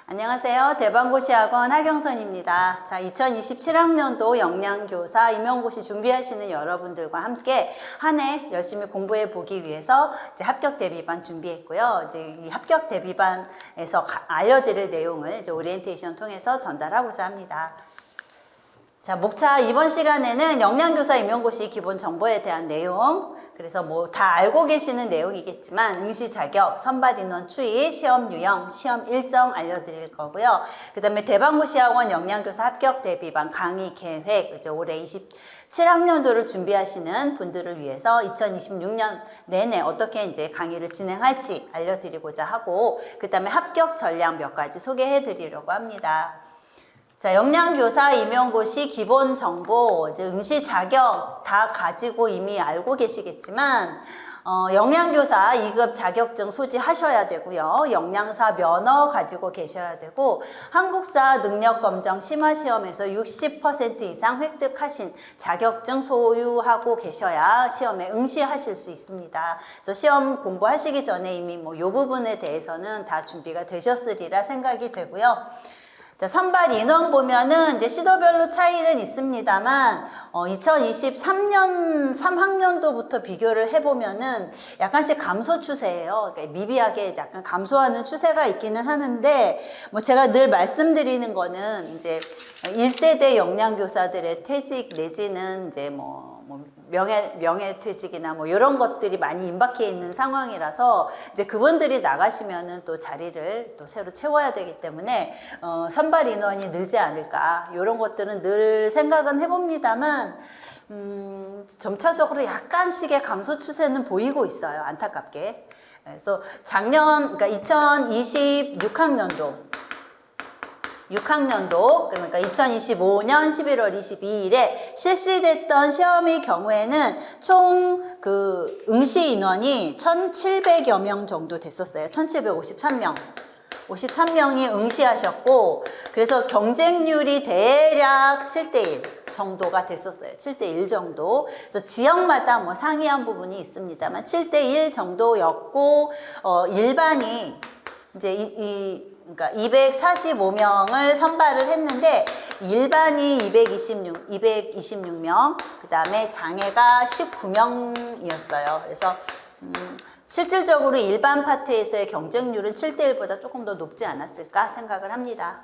안녕하세요. 대방고시학원 하경선입니다. 자, 2027학년도 영양교사 임용고시 준비하시는 여러분들과 함께 한 해 열심히 공부해 보기 위해서 이제 합격 대비반 준비했고요. 이제 이 합격 대비반에서 알려드릴 내용을 이제 오리엔테이션 통해서 전달하고자 합니다. 자, 목차 이번 시간에는 영양교사 임용고시 기본 정보에 대한 내용, 그래서 뭐 다 알고 계시는 내용이겠지만 응시 자격, 선발 인원 추이, 시험 유형, 시험 일정 알려드릴 거고요. 그 다음에 대방고시학원 영양교사 합격 대비반 강의 계획, 이제 올해 27학년도를 준비하시는 분들을 위해서 2026년 내내 어떻게 이제 강의를 진행할지 알려드리고자 하고, 그 다음에 합격 전략 몇 가지 소개해 드리려고 합니다. 자, 영양교사 임용고시 기본 정보, 이제 응시 자격 다 가지고 이미 알고 계시겠지만, 영양교사 2급 자격증 소지하셔야 되고요. 영양사 면허 가지고 계셔야 되고, 한국사 능력검정 심화시험에서 60% 이상 획득하신 자격증 소유하고 계셔야 시험에 응시하실 수 있습니다. 그래서 시험 공부하시기 전에 이미 뭐 이 부분에 대해서는 다 준비가 되셨으리라 생각이 되고요. 자, 선발 인원 보면은 이제 시도별로 차이는 있습니다만 2023년 3학년도부터 비교를 해보면은 약간씩 감소 추세예요. 그러니까 미비하게 약간 감소하는 추세가 있기는 하는데, 뭐 제가 늘 말씀드리는 거는 이제 1세대 영양교사들의 퇴직 내지는 이제 명예퇴직이나 뭐 이런 것들이 많이 임박해 있는 상황이라서 이제 그분들이 나가시면은 또 자리를 또 새로 채워야 되기 때문에 선발 인원이 늘지 않을까, 이런 것들은 늘 생각은 해봅니다만 점차적으로 약간씩의 감소 추세는 보이고 있어요. 안타깝게. 그래서 작년, 그러니까 2026학년도 그러니까 2025년 11월 22일에 실시됐던 시험의 경우에는 총 그 응시 인원이 1,700여 명 정도 됐었어요. 1,753명. 53명이 응시하셨고, 그래서 경쟁률이 대략 7대1 정도가 됐었어요. 7대1 정도. 그래서 지역마다 뭐 상이한 부분이 있습니다만 7대1 정도였고, 일반이 이제 그러니까 245명을 선발을 했는데 일반이 226명, 그 다음에 장애가 19명이었어요. 그래서 실질적으로 일반 파트에서의 경쟁률은 7대1보다 조금 더 높지 않았을까 생각을 합니다.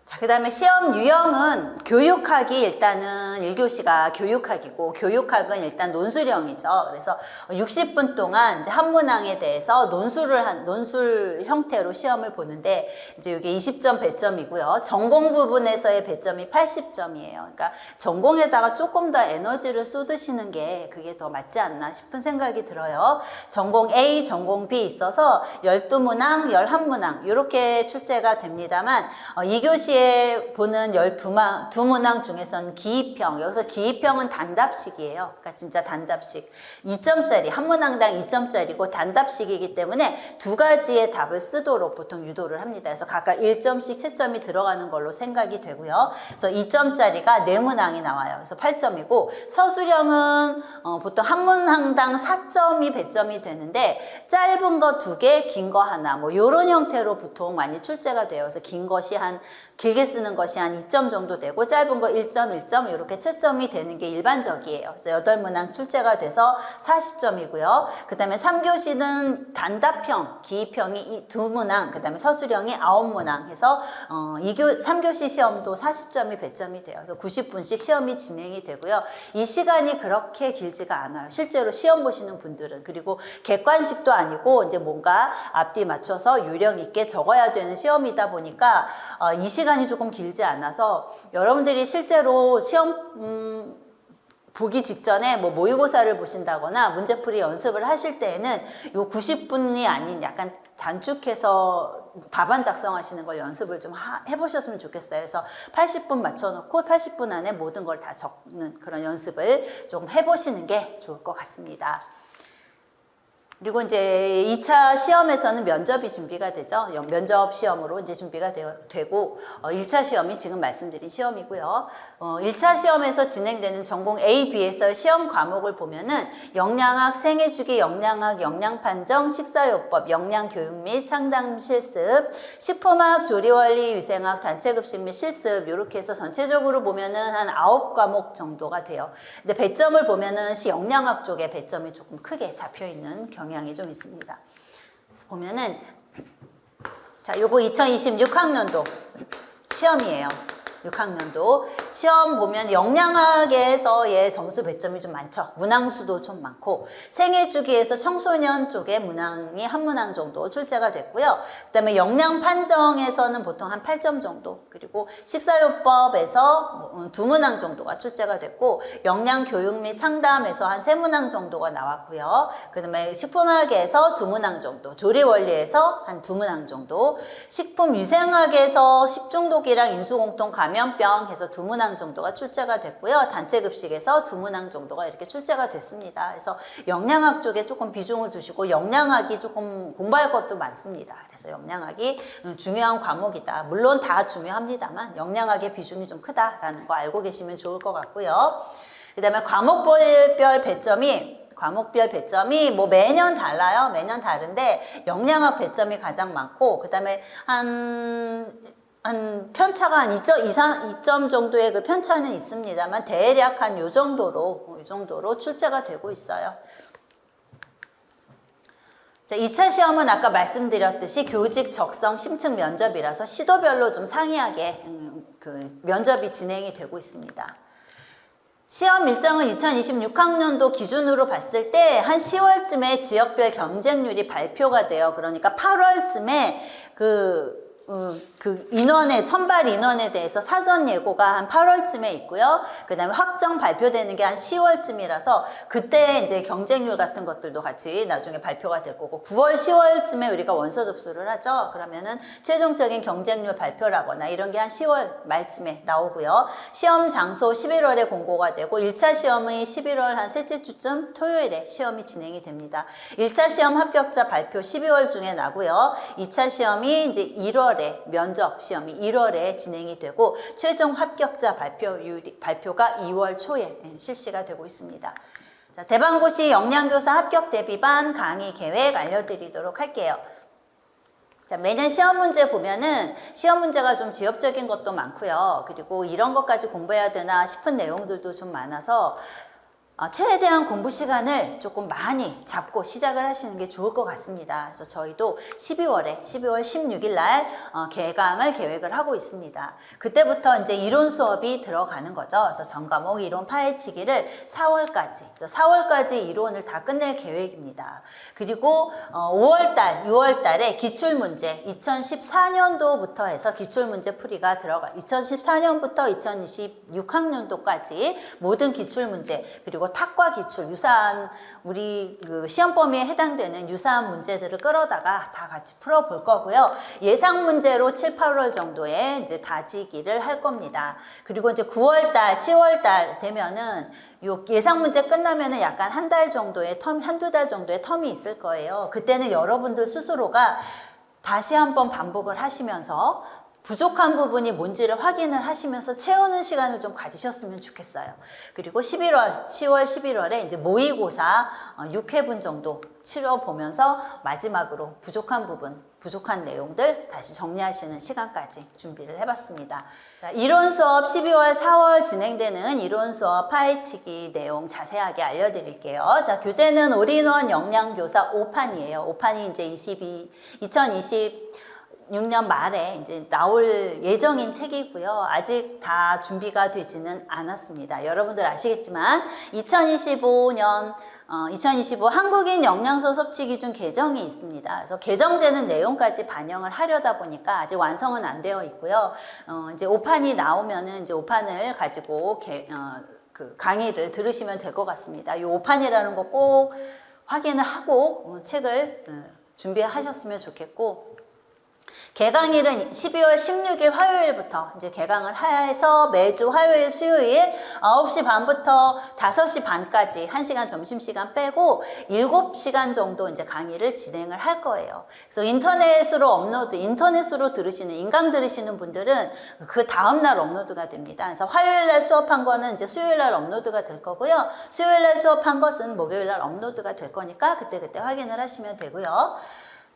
자, 그 다음에 시험 유형은 교육학이 일단은 1교시가 교육학이고, 교육학은 일단 논술형이죠. 그래서 60분 동안 이제 한 문항에 대해서 논술 형태로 시험을 보는데, 이제 이게 20점 배점이고요. 전공 부분에서의 배점이 80점이에요. 그러니까 전공에다가 조금 더 에너지를 쏟으시는 게 그게 더 맞지 않나 싶은 생각이 들어요. 전공 A, 전공 B 있어서 12문항, 11문항 이렇게 출제가 됩니다만, 2교시에 보는 12문항 중에서는 기입형, 여기서 기입형은 단답식이에요. 그러니까 진짜 단답식. 2점짜리, 한 문항당 2점짜리고 단답식이기 때문에 두 가지의 답을 쓰도록 보통 유도를 합니다. 그래서 각각 1점씩 채점이 들어가는 걸로 생각이 되고요. 그래서 2점짜리가 4문항이 나와요. 그래서 8점이고, 서술형은 보통 한 문항당 4점이 배점이 되는데, 짧은 거 2개, 긴 거 하나, 뭐 이런 형태로 보통 많이 출제가 돼요. 그래서 길게 쓰는 것이 한 2점 정도 되고, 짧은 거 1점, 1점 이렇게 채점이 되는 게 일반적이에요. 그래서 8문항 출제가 돼서 40점이고요. 그 다음에 3교시는 단답형, 기입형이 2문항, 그 다음에 서술형이 9문항 해서 3교시 시험도 40점이 배점이 돼요. 그래서 90분씩 시험이 진행이 되고요. 이 시간이 그렇게 길지가 않아요. 실제로 시험 보시는 분들은. 그리고 객관식도 아니고 이제 뭔가 앞뒤 맞춰서 요령 있게 적어야 되는 시험이다 보니까 이 시간이 조금 길지 않아서 여러분들이 실제로 시험 보기 직전에 뭐 모의고사를 보신다거나 문제풀이 연습을 하실 때에는 요 90분이 아닌 약간 단축해서 답안 작성하시는 걸 연습을 좀 해보셨으면 좋겠어요. 그래서 80분 맞춰놓고 80분 안에 모든 걸 다 적는 그런 연습을 좀 해보시는 게 좋을 것 같습니다. 그리고 이제 2차 시험에서는 면접이 준비가 되죠. 면접 시험으로 이제 준비가 되고 1차 시험이 지금 말씀드린 시험이고요. 1차 시험에서 진행되는 전공 A, B에서 시험 과목을 보면은 영양학, 생애주기, 영양학, 영양판정, 식사요법, 영양교육 및 상담 실습, 식품학, 조리원리, 위생학, 단체급식 및 실습 이렇게 해서 전체적으로 보면은 한 9과목 정도가 돼요. 근데 배점을 보면은 영양학 쪽에 배점이 조금 크게 잡혀있는 경향이 좀 있습니다. 그래서 보면은 자, 요거 2026학년도 시험이에요. 6학년도 시험 보면 영양학에서의 점수 배점이 좀 많죠. 문항수도 좀 많고 생애주기에서 청소년 쪽에 문항이 한 문항 정도 출제가 됐고요. 그 다음에 영양판정에서는 보통 한 8점 정도, 그리고 식사요법에서 2문항 정도가 출제가 됐고 영양교육 및 상담에서 한 3문항 정도가 나왔고요. 그 다음에 식품학에서 2문항 정도, 조리원리에서 한 2문항 정도, 식품위생학에서 식중독이랑 인수공통 감염병 해서 2문항 정도가 출제가 됐고요. 단체급식에서 2문항 정도가 이렇게 출제가 됐습니다. 그래서 영양학 쪽에 조금 비중을 두시고 영양학이 조금 공부할 것도 많습니다. 그래서 영양학이 중요한 과목이다. 물론 다 중요합니다만 영양학의 비중이 좀 크다라는 거 알고 계시면 좋을 것 같고요. 그 다음에 과목별 배점이 뭐 매년 달라요. 매년 다른데 영양학 배점이 가장 많고 그 다음에 한 편차가 한 2점 정도의 그 편차는 있습니다만 대략 한 요 정도로 출제가 되고 있어요. 자, 2차 시험은 아까 말씀드렸듯이 교직 적성 심층 면접이라서 시도별로 좀 상이하게 그 면접이 진행이 되고 있습니다. 시험 일정은 2026학년도 기준으로 봤을 때 한 10월쯤에 지역별 경쟁률이 발표가 돼요. 그러니까 8월쯤에 그 선발 인원에 대해서 사전 예고가 한 8월쯤에 있고요. 그 다음에 확정 발표되는 게 한 10월쯤이라서 그때 이제 경쟁률 같은 것들도 같이 나중에 발표가 될 거고 9월, 10월쯤에 우리가 원서 접수를 하죠. 그러면은 최종적인 경쟁률 발표라거나 이런 게 한 10월 말쯤에 나오고요. 시험 장소 11월에 공고가 되고 1차 시험이 11월 한 셋째 주쯤 토요일에 시험이 진행이 됩니다. 1차 시험 합격자 발표 12월 중에 나고요. 2차 시험이 이제 1월에 면접 시험이 1월에 진행이 되고 최종 합격자 발표가 2월 초에 실시가 되고 있습니다. 자, 대방고시 영양교사 합격 대비반 강의 계획 알려드리도록 할게요. 자, 매년 시험 문제 보면은 시험 문제가 좀 지엽적인 것도 많고요. 그리고 이런 것까지 공부해야 되나 싶은 내용들도 좀 많아서 최대한 공부 시간을 조금 많이 잡고 시작을 하시는 게 좋을 것 같습니다. 그래서 저희도 12월 16일 날 개강을 계획을 하고 있습니다. 그때부터 이제 이론 수업이 들어가는 거죠. 그래서 전과목 이론 파헤치기를 4월까지 이론을 다 끝낼 계획입니다. 그리고 6월 달에 기출문제 2014년도부터 해서 기출문제 풀이가 2014년부터 2026학년도까지 모든 기출문제 그리고 탁과 기출, 유사한 우리 그 시험 범위에 해당되는 유사한 문제들을 끌어다가 다 같이 풀어볼 거고요. 예상 문제로 7, 8월 정도에 이제 다지기를 할 겁니다. 그리고 이제 9월 달, 10월 달 되면은 요 예상 문제 끝나면은 약간 한두 달 정도의 텀이 있을 거예요. 그때는 여러분들 스스로가 다시 한번 반복을 하시면서 부족한 부분이 뭔지를 확인을 하시면서 채우는 시간을 좀 가지셨으면 좋겠어요. 그리고 10월, 11월에 이제 모의고사 6회분 정도 치러보면서 마지막으로 부족한 내용들 다시 정리하시는 시간까지 준비를 해봤습니다. 자, 이론 수업 12월, 4월 진행되는 이론 수업 파헤치기 내용 자세하게 알려드릴게요. 자, 교재는 올인원 영양교사 5판이에요. 5판이 이제 2026년 말에 이제 나올 예정인 책이고요. 아직 다 준비가 되지는 않았습니다. 여러분들 아시겠지만 2025 한국인 영양소 섭취 기준 개정이 있습니다. 그래서 개정되는 내용까지 반영을 하려다 보니까 아직 완성은 안 되어 있고요. 이제 5판이 나오면은 이제 5판을 가지고 그 강의를 들으시면 될 것 같습니다. 이 5판이라는 거 꼭 확인을 하고 책을 준비하셨으면 좋겠고, 개강일은 12월 16일 화요일부터 이제 개강을 해서 매주 화요일, 수요일 9시 반부터 5시 반까지 1시간 점심시간 빼고 7시간 정도 이제 강의를 진행을 할 거예요. 그래서 인터넷으로 들으시는, 인강 들으시는 분들은 그 다음날 업로드가 됩니다. 그래서 화요일날 수업한 거는 이제 수요일날 업로드가 될 거고요. 수요일날 수업한 것은 목요일날 업로드가 될 거니까 그때그때 확인을 하시면 되고요.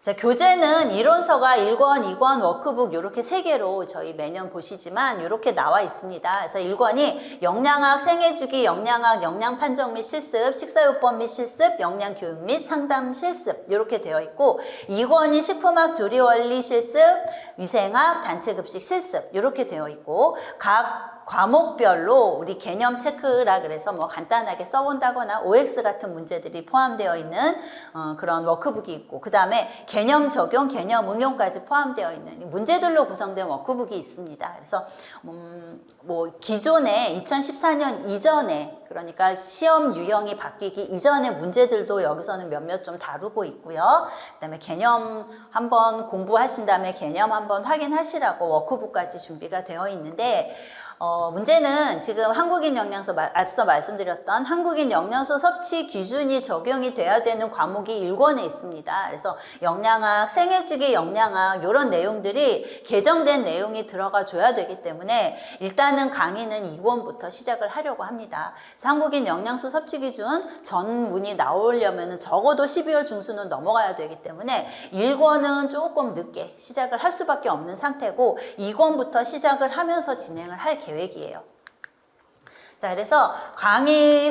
자, 교재는 이론서가 1권, 2권, 워크북 이렇게 3개로 저희 매년 보시지만 이렇게 나와 있습니다. 그래서 1권이 영양학, 생애주기, 영양학, 영양판정 및 실습, 식사요법 및 실습, 영양교육 및 상담 실습 이렇게 되어 있고 2권이 식품학, 조리원리 실습, 위생학, 단체급식 실습 이렇게 되어 있고 각 과목별로 우리 개념 체크라 그래서 뭐 간단하게 써본다거나 OX 같은 문제들이 포함되어 있는 그런 워크북이 있고 그 다음에 개념 적용, 개념 응용까지 포함되어 있는 문제들로 구성된 워크북이 있습니다. 그래서 뭐 기존에 2014년 이전에 그러니까 시험 유형이 바뀌기 이전의 문제들도 여기서는 몇몇 좀 다루고 있고요. 그 다음에 개념 한번 공부하신 다음에 개념 한번 확인하시라고 워크북까지 준비가 되어 있는데 문제는 지금 한국인 영양소 앞서 말씀드렸던 한국인 영양소 섭취 기준이 적용이 돼야 되는 과목이 1권에 있습니다. 그래서 영양학, 생애주기 영양학 이런 내용들이 개정된 내용이 들어가 줘야 되기 때문에 일단은 강의는 2권부터 시작을 하려고 합니다. 그래서 한국인 영양소 섭취 기준 전문이 나오려면 적어도 12월 중순은 넘어가야 되기 때문에 1권은 조금 늦게 시작을 할 수밖에 없는 상태고 2권부터 시작을 하면서 진행을 할 계획이에요. 자, 그래서 강의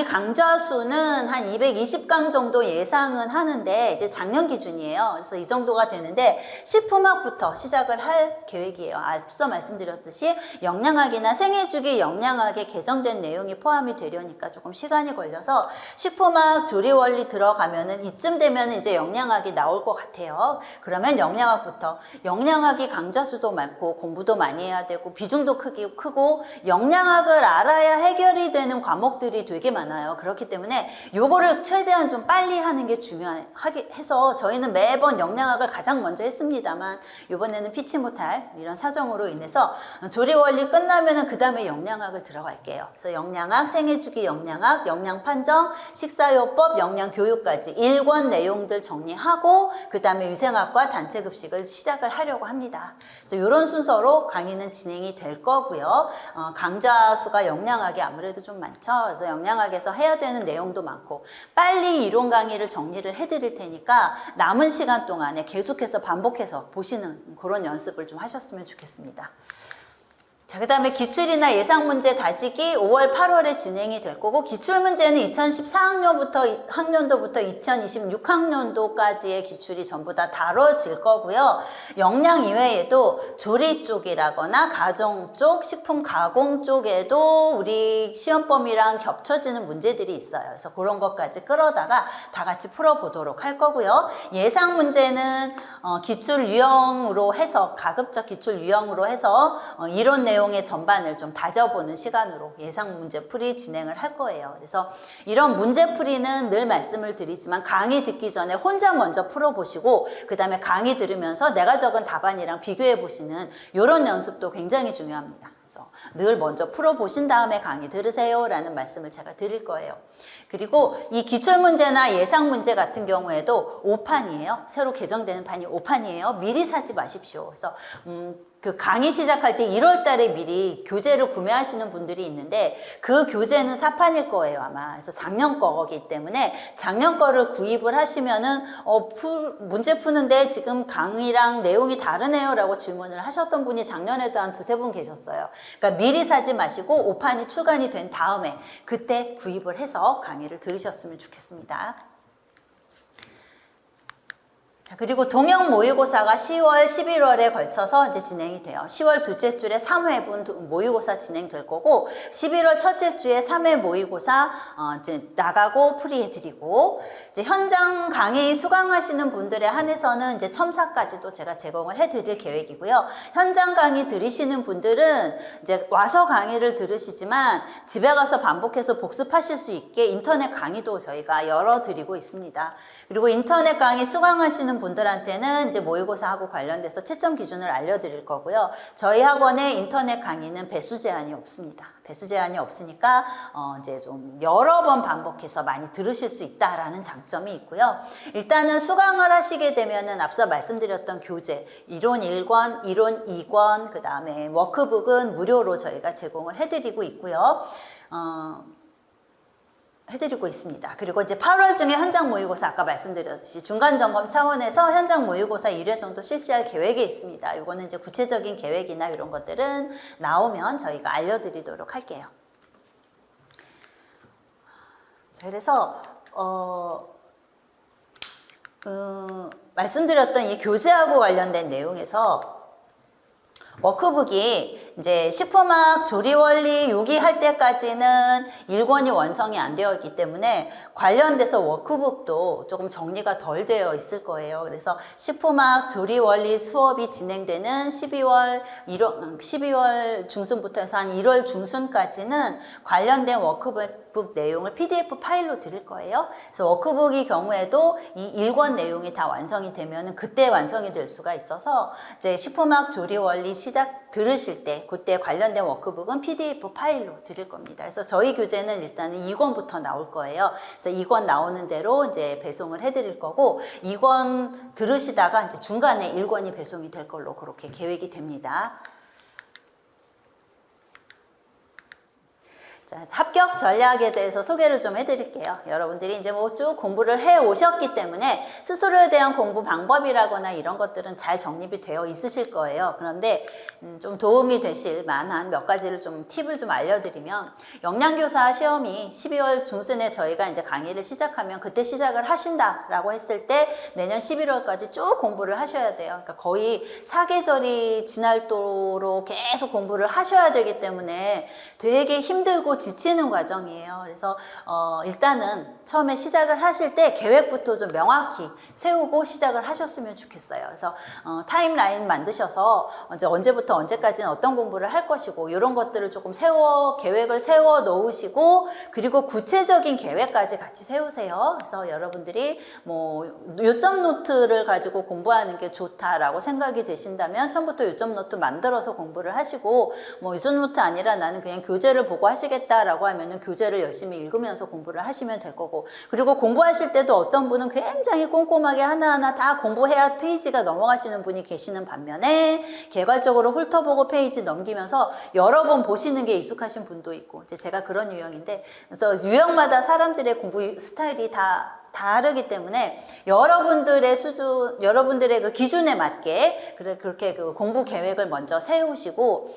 강좌 수는 한 220강 정도 예상은 하는데 이제 작년 기준이에요. 그래서 이 정도가 되는데 식품학부터 시작을 할 계획이에요. 앞서 말씀드렸듯이 영양학이나 생애주기 영양학에 개정된 내용이 포함이 되려니까 조금 시간이 걸려서 식품학 조리원리 들어가면은 이쯤 되면 이제 영양학이 나올 것 같아요. 그러면 영양학부터 영양학이 강좌 수도 많고 공부도 많이 해야 되고 비중도 크고 영양학을 알아야 해결이 되는 과목들이 되게 많아요. 그렇기 때문에 요거를 최대한 좀 빨리 하는 게 중요해서 저희는 매번 영양학을 가장 먼저 했습니다만 이번에는 피치 못할 이런 사정으로 인해서 조리원리 끝나면은 그 다음에 영양학을 들어갈게요. 그래서 영양학, 생애주기 영양학, 영양판정, 식사요법, 영양교육까지 1권 내용들 정리하고 그 다음에 위생학과 단체급식을 시작을 하려고 합니다. 그래서 이런 순서로 강의는 진행이 될 거고요. 강좌 수가 영양학이 아무래도 좀 많죠. 그래서 영양학에서 해야 되는 내용도 많고 빨리 이론 강의를 정리를 해드릴 테니까 남은 시간 동안에 계속해서 반복해서 보시는 그런 연습을 좀 하셨으면 좋겠습니다. 자, 그 다음에 기출이나 예상문제 다지기 5월, 8월에 진행이 될 거고 기출문제는 2014학년도부터 2026학년도까지의 기출이 전부 다 다뤄질 거고요. 영양 이외에도 조리 쪽이라거나 가정 쪽, 식품 가공 쪽에도 우리 시험 범위랑 겹쳐지는 문제들이 있어요. 그래서 그런 것까지 끌어다가 다 같이 풀어보도록 할 거고요. 예상문제는 기출 유형으로 해서 가급적 기출 유형으로 해서 이론 내용의 전반을 좀 다져보는 시간으로 예상 문제 풀이 진행을 할 거예요. 그래서 이런 문제 풀이는 늘 말씀을 드리지만 강의 듣기 전에 혼자 먼저 풀어보시고 그 다음에 강의 들으면서 내가 적은 답안이랑 비교해 보시는 이런 연습도 굉장히 중요합니다. 그래서 늘 먼저 풀어보신 다음에 강의 들으세요 라는 말씀을 제가 드릴 거예요. 그리고 이 기출문제나 예상문제 같은 경우에도 5판이에요. 새로 개정되는 판이 5판이에요. 미리 사지 마십시오. 그래서 그 강의 시작할 때 1월 달에 미리 교재를 구매하시는 분들이 있는데 그 교재는 4판일 거예요 아마. 그래서 작년 거기 때문에 작년 거를 구입을 하시면은 문제 푸는데 지금 강의랑 내용이 다르네요 라고 질문을 하셨던 분이 작년에도 한 2-3분 계셨어요. 그러니까 미리 사지 마시고 5판이 출간이 된 다음에 그때 구입을 해서 강의를 들으셨으면 좋겠습니다. 자, 그리고 동형 모의고사가 10월, 11월에 걸쳐서 이제 진행이 돼요. 10월 둘째 주에 3회분 모의고사 진행될 거고 11월 첫째 주에 3회 모의고사 이제 나가고 풀이해드리고 이제 현장 강의 수강하시는 분들에 한해서는 이제 첨사까지도 제가 제공을 해드릴 계획이고요. 현장 강의 들으시는 분들은 이제 와서 강의를 들으시지만 집에 가서 반복해서 복습하실 수 있게 인터넷 강의도 저희가 열어드리고 있습니다. 그리고 인터넷 강의 수강하시는 분들한테는 이제 모의고사하고 관련돼서 채점 기준을 알려드릴 거고요. 저희 학원의 인터넷 강의는 배수 제한이 없습니다. 배수 제한이 없으니까 이제 좀 여러 번 반복해서 많이 들으실 수 있다라는 장점이 있고요. 일단은 수강을 하시게 되면은 앞서 말씀드렸던 교재, 이론 1권, 이론 2권, 그 다음에 워크북은 무료로 저희가 제공을 해드리고 있고요. 해드리고 있습니다. 그리고 이제 8월 중에 현장 모의고사 아까 말씀드렸듯이 중간 점검 차원에서 현장 모의고사 1회 정도 실시할 계획이 있습니다. 이거는 이제 구체적인 계획이나 이런 것들은 나오면 저희가 알려드리도록 할게요. 자, 그래서 말씀드렸던 이 교재하고 관련된 내용에서 워크북이 이제 식품학 조리원리 요기할 때까지는 1권이 완성이 안 되어 있기 때문에 관련돼서 워크북도 조금 정리가 덜 되어 있을 거예요. 그래서 식품학 조리원리 수업이 진행되는 12월 중순부터 해서 한 1월 중순까지는 관련된 워크북 내용을 PDF 파일로 드릴 거예요. 그래서 워크북의 경우에도 이 1권 내용이 다 완성이 되면 그때 완성이 될 수가 있어서 이제 식품학 조리원리 시작 들으실 때 그때 관련된 워크북은 PDF 파일로 드릴 겁니다. 그래서 저희 교재는 일단은 2권부터 나올 거예요. 그래서 2권 나오는 대로 이제 배송을 해드릴 거고 2권 들으시다가 이제 중간에 1권이 배송이 될 걸로 그렇게 계획이 됩니다. 자, 합격 전략에 대해서 소개를 좀 해드릴게요. 여러분들이 이제 뭐 쭉 공부를 해 오셨기 때문에 스스로에 대한 공부 방법이라거나 이런 것들은 잘 정립이 되어 있으실 거예요. 그런데 좀 도움이 되실 만한 몇 가지를 좀 팁을 좀 알려드리면 영양교사 시험이 12월 중순에 저희가 이제 강의를 시작하면 그때 시작을 하신다라고 했을 때 내년 11월까지 쭉 공부를 하셔야 돼요. 그러니까 거의 사계절이 지날도록 계속 공부를 하셔야 되기 때문에 되게 힘들고 지치는 과정이에요. 그래서 일단은 처음에 시작을 하실 때 계획부터 좀 명확히 세우고 시작을 하셨으면 좋겠어요. 그래서 타임라인 만드셔서 언제부터 언제까지는 어떤 공부를 할 것이고 이런 것들을 조금 계획을 세워 놓으시고 그리고 구체적인 계획까지 같이 세우세요. 그래서 여러분들이 뭐 요점 노트를 가지고 공부하는 게 좋다라고 생각이 되신다면 처음부터 요점 노트 만들어서 공부를 하시고 뭐 요점 노트 아니라 나는 그냥 교재를 보고 하시겠다라고 하면은 교재를 열심히 읽으면서 공부를 하시면 될 거고 그리고 공부하실 때도 어떤 분은 굉장히 꼼꼼하게 하나하나 다 공부해야 페이지가 넘어가시는 분이 계시는 반면에 개괄적으로 훑어보고 페이지 넘기면서 여러 번 보시는 게 익숙하신 분도 있고 이제 제가 그런 유형인데 그래서 유형마다 사람들의 공부 스타일이 다 다르기 때문에 여러분들의 수준, 여러분들의 그 기준에 맞게 그렇게 그 공부 계획을 먼저 세우시고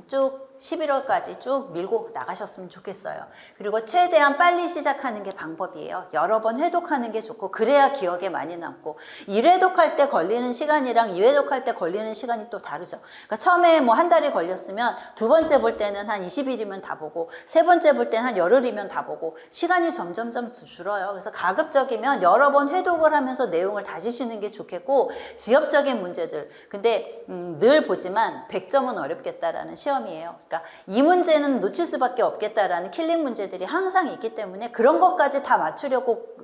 쭉 11월까지 쭉 밀고 나가셨으면 좋겠어요. 그리고 최대한 빨리 시작하는 게 방법이에요. 여러 번 회독하는 게 좋고 그래야 기억에 많이 남고 1회독할 때 걸리는 시간이랑 2회독할 때 걸리는 시간이 또 다르죠. 그러니까 처음에 뭐 한 달이 걸렸으면 두 번째 볼 때는 한 20일이면 다 보고 세 번째 볼 때는 한 열흘이면 다 보고 시간이 점점점 줄어요. 그래서 가급적이면 여러 번 회독을 하면서 내용을 다지시는 게 좋겠고 지엽적인 문제들 근데 늘 보지만 100점은 어렵겠다라는 시험이에요. 그러니까 이 문제는 놓칠 수밖에 없겠다라는 킬링 문제들이 항상 있기 때문에 그런 것까지 다 맞추려고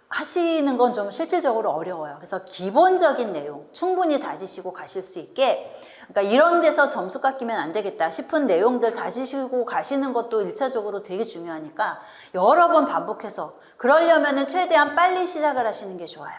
하시는 건 좀 실질적으로 어려워요. 그래서 기본적인 내용 충분히 다지시고 가실 수 있게 그러니까 이런 데서 점수 깎이면 안 되겠다 싶은 내용들 다지시고 가시는 것도 1차적으로 되게 중요하니까 여러 번 반복해서 그러려면 최대한 빨리 시작을 하시는 게 좋아요.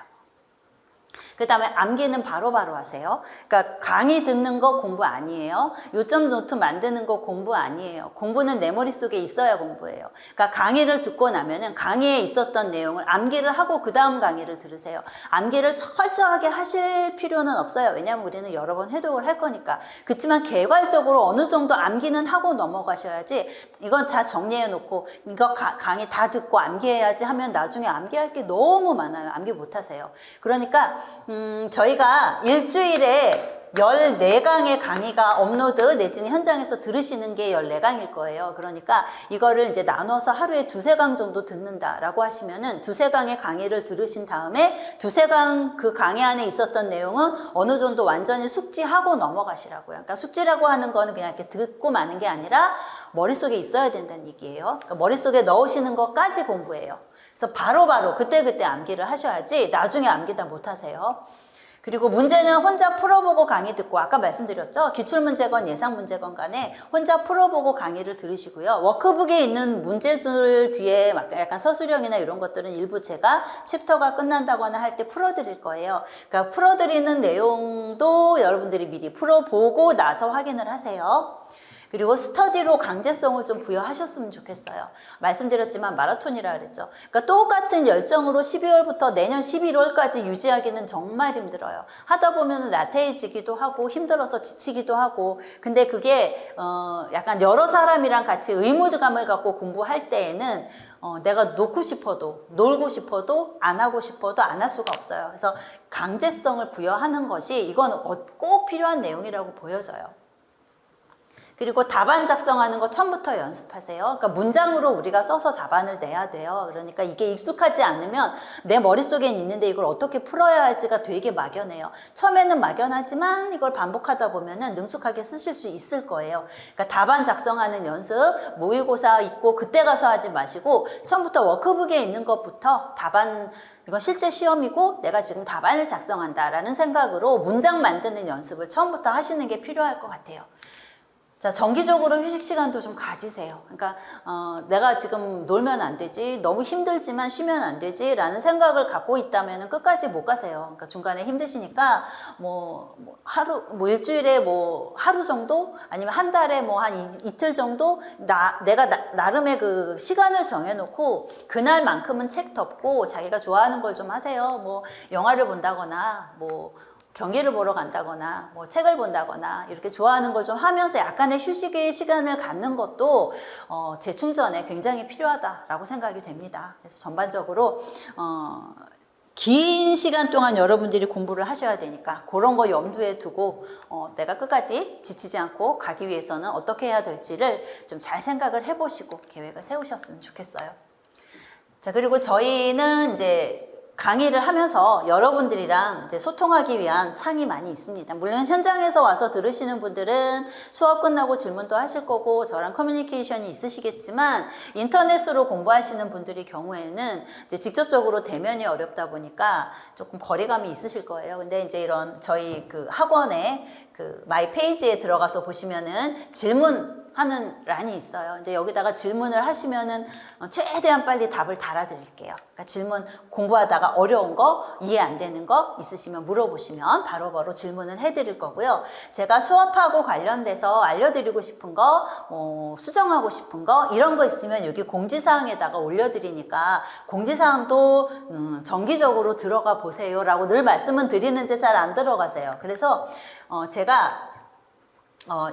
그 다음에 암기는 바로바로 하세요. 그러니까 강의 듣는 거 공부 아니에요. 요점 노트 만드는 거 공부 아니에요. 공부는 내 머릿속에 있어야 공부예요. 그러니까 강의를 듣고 나면은 강의에 있었던 내용을 암기를 하고 그 다음 강의를 들으세요. 암기를 철저하게 하실 필요는 없어요. 왜냐하면 우리는 여러 번 회독을 할 거니까. 그렇지만 개괄적으로 어느 정도 암기는 하고 넘어가셔야지 이건 다 정리해 놓고 이거 강의 다 듣고 암기해야지 하면 나중에 암기할 게 너무 많아요. 암기 못 하세요. 그러니까 저희가 일주일에 14강의 강의가 업로드 내지는 현장에서 들으시는 게 14강일 거예요. 그러니까 이거를 이제 나눠서 하루에 2~3강 정도 듣는다라고 하시면은 2~3강의 강의를 들으신 다음에 2~3강 그 강의 안에 있었던 내용은 어느 정도 완전히 숙지하고 넘어가시라고요. 그러니까 숙지라고 하는 거는 그냥 이렇게 듣고 마는 게 아니라 머릿속에 있어야 된다는 얘기예요. 그러니까 머릿속에 넣으시는 것까지 공부해요. 그래서 바로바로 그때그때 암기를 하셔야지 나중에 암기 다 못하세요. 그리고 문제는 혼자 풀어보고 강의 듣고, 아까 말씀드렸죠? 기출문제건 예상문제건 간에 혼자 풀어보고 강의를 들으시고요. 워크북에 있는 문제들 뒤에 약간 서술형이나 이런 것들은 일부 제가 챕터가 끝난다거나 할 때 풀어드릴 거예요. 그러니까 풀어드리는 내용도 여러분들이 미리 풀어보고 나서 확인을 하세요. 그리고 스터디로 강제성을 좀 부여하셨으면 좋겠어요. 말씀드렸지만 마라톤이라 그랬죠. 그러니까 똑같은 열정으로 12월부터 내년 11월까지 유지하기는 정말 힘들어요. 하다 보면 나태해지기도 하고 힘들어서 지치기도 하고, 근데 그게 약간 여러 사람이랑 같이 의무감을 갖고 공부할 때에는 내가 놓고 싶어도, 놀고 싶어도, 안 하고 싶어도 안 할 수가 없어요. 그래서 강제성을 부여하는 것이 이건 꼭 필요한 내용이라고 보여져요. 그리고 답안 작성하는 거 처음부터 연습하세요. 그러니까 문장으로 우리가 써서 답안을 내야 돼요. 그러니까 이게 익숙하지 않으면 내 머릿속엔 있는데 이걸 어떻게 풀어야 할지가 되게 막연해요. 처음에는 막연하지만 이걸 반복하다 보면은 능숙하게 쓰실 수 있을 거예요. 그러니까 답안 작성하는 연습, 모의고사 있고 그때 가서 하지 마시고 처음부터 워크북에 있는 것부터 답안, 이건 실제 시험이고 내가 지금 답안을 작성한다라는 생각으로 문장 만드는 연습을 처음부터 하시는 게 필요할 것 같아요. 자, 정기적으로 휴식 시간도 좀 가지세요. 그러니까 내가 지금 놀면 안 되지, 너무 힘들지만 쉬면 안 되지 라는 생각을 갖고 있다면 끝까지 못 가세요. 그러니까 중간에 힘드시니까 일주일에 하루 정도, 아니면 한 달에 한 이틀 정도 내가 나름의 그 시간을 정해놓고 그날만큼은 책 덮고 자기가 좋아하는 걸 좀 하세요. 영화를 본다거나 경기를 보러 간다거나 책을 본다거나 이렇게 좋아하는 걸 좀 하면서 약간의 휴식의 시간을 갖는 것도 재충전에 굉장히 필요하다라고 생각이 됩니다. 그래서 전반적으로 긴 시간 동안 여러분들이 공부를 하셔야 되니까 그런 거 염두에 두고 내가 끝까지 지치지 않고 가기 위해서는 어떻게 해야 될지를 좀 잘 생각을 해보시고 계획을 세우셨으면 좋겠어요. 자, 그리고 저희는 이제 강의를 하면서 여러분들이랑 이제 소통하기 위한 창이 많이 있습니다. 물론 현장에서 와서 들으시는 분들은 수업 끝나고 질문도 하실 거고 저랑 커뮤니케이션이 있으시겠지만, 인터넷으로 공부하시는 분들의 경우에는 이제 직접적으로 대면이 어렵다 보니까 조금 거리감이 있으실 거예요. 근데 이제 이런 저희 그 학원의 그 마이 페이지에 들어가서 보시면은 질문하는 란이 있어요. 근데 여기다가 질문을 하시면은 최대한 빨리 답을 달아드릴게요. 그러니까 질문 공부하다가 어려운 거, 이해 안 되는 거 있으시면 물어보시면 바로바로 질문을 해드릴 거고요. 제가 수업하고 관련돼서 알려드리고 싶은 거, 수정하고 싶은 거 이런 거 있으면 여기 공지사항에다가 올려드리니까 공지사항도 정기적으로 들어가 보세요 라고 늘 말씀은 드리는데 잘 안 들어가세요. 그래서 제가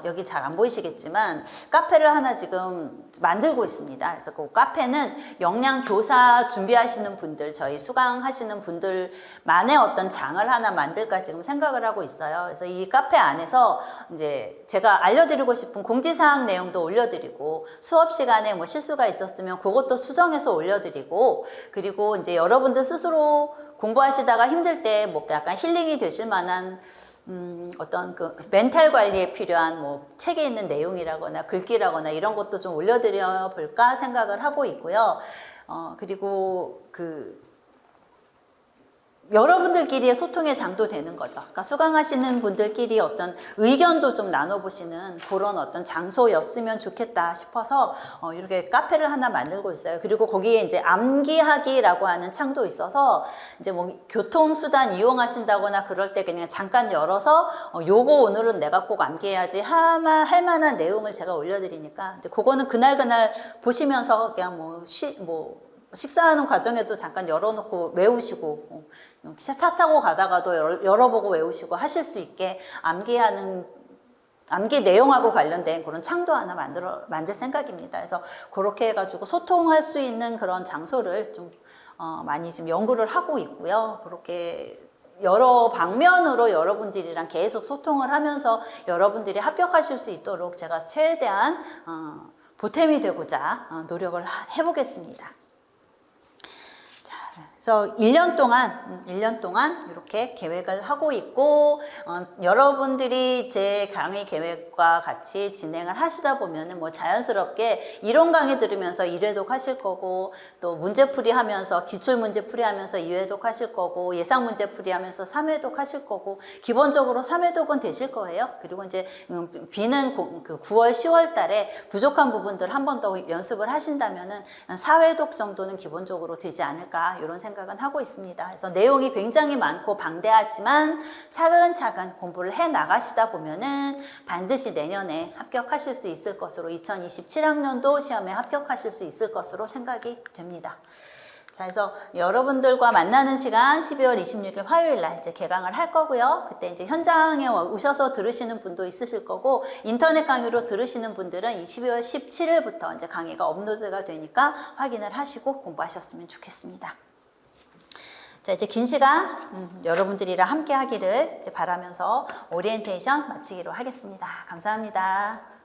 여기 잘 안 보이시겠지만 카페를 하나 지금 만들고 있습니다. 그래서 그 카페는 역량교사 준비하시는 분들, 저희 수강하시는 분들만의 어떤 장을 하나 만들까 지금 생각을 하고 있어요. 그래서 이 카페 안에서 이제 제가 알려드리고 싶은 공지사항 내용도 올려드리고, 수업 시간에 실수가 있었으면 그것도 수정해서 올려드리고, 그리고 이제 여러분들 스스로 공부하시다가 힘들 때 약간 힐링이 되실 만한 어떤 그 멘탈 관리에 필요한 책에 있는 내용이라거나 글귀라거나 이런 것도 좀 올려드려 볼까 생각을 하고 있고요. 그리고 여러분들끼리의 소통의 장도 되는 거죠. 그러니까 수강하시는 분들끼리 어떤 의견도 좀 나눠보시는 그런 어떤 장소였으면 좋겠다 싶어서 이렇게 카페를 하나 만들고 있어요. 그리고 거기에 이제 암기하기라고 하는 창도 있어서 이제 교통수단 이용하신다거나 그럴 때 그냥 잠깐 열어서 요거 오늘은 내가 꼭 암기해야지 할 만한 내용을 제가 올려드리니까 이제 그거는 그날 보시면서 그냥 식사하는 과정에도 잠깐 열어놓고 외우시고, 차 타고 가다가도 열어보고 외우시고 하실 수 있게 암기 내용하고 관련된 그런 창도 하나 만들 생각입니다. 그래서 그렇게 해가지고 소통할 수 있는 그런 장소를 좀 많이 지금 연구를 하고 있고요. 그렇게 여러 방면으로 여러분들이랑 계속 소통을 하면서 여러분들이 합격하실 수 있도록 제가 최대한 보탬이 되고자 노력을 해보겠습니다. 그래서 그래서 1년 동안 이렇게 계획을 하고 있고, 여러분들이 제 강의 계획과 같이 진행을 하시다 보면은 뭐 자연스럽게 이론 강의 들으면서 1회독 하실 거고, 또 문제풀이 하면서, 기출 문제풀이 하면서 2회독 하실 거고, 예상 문제풀이 하면서 3회독 하실 거고, 기본적으로 3회독은 되실 거예요. 그리고 이제 비는 9월, 10월 달에 부족한 부분들 한 번 더 연습을 하신다면은 4회독 정도는 기본적으로 되지 않을까, 이런 생각은 하고 있습니다. 그래서 내용이 굉장히 많고 방대하지만 차근차근 공부를 해 나가시다 보면은 반드시 내년에 합격하실 수 있을 것으로, 2027학년도 시험에 합격하실 수 있을 것으로 생각이 됩니다. 자, 그래서 여러분들과 만나는 시간 12월 26일 화요일 날 이제 개강을 할 거고요. 그때 이제 현장에 오셔서 들으시는 분도 있으실 거고, 인터넷 강의로 들으시는 분들은 12월 17일부터 이제 강의가 업로드가 되니까 확인을 하시고 공부하셨으면 좋겠습니다. 자, 이제 긴 시간 여러분들이랑 함께 하기를 이제 바라면서 오리엔테이션 마치기로 하겠습니다. 감사합니다.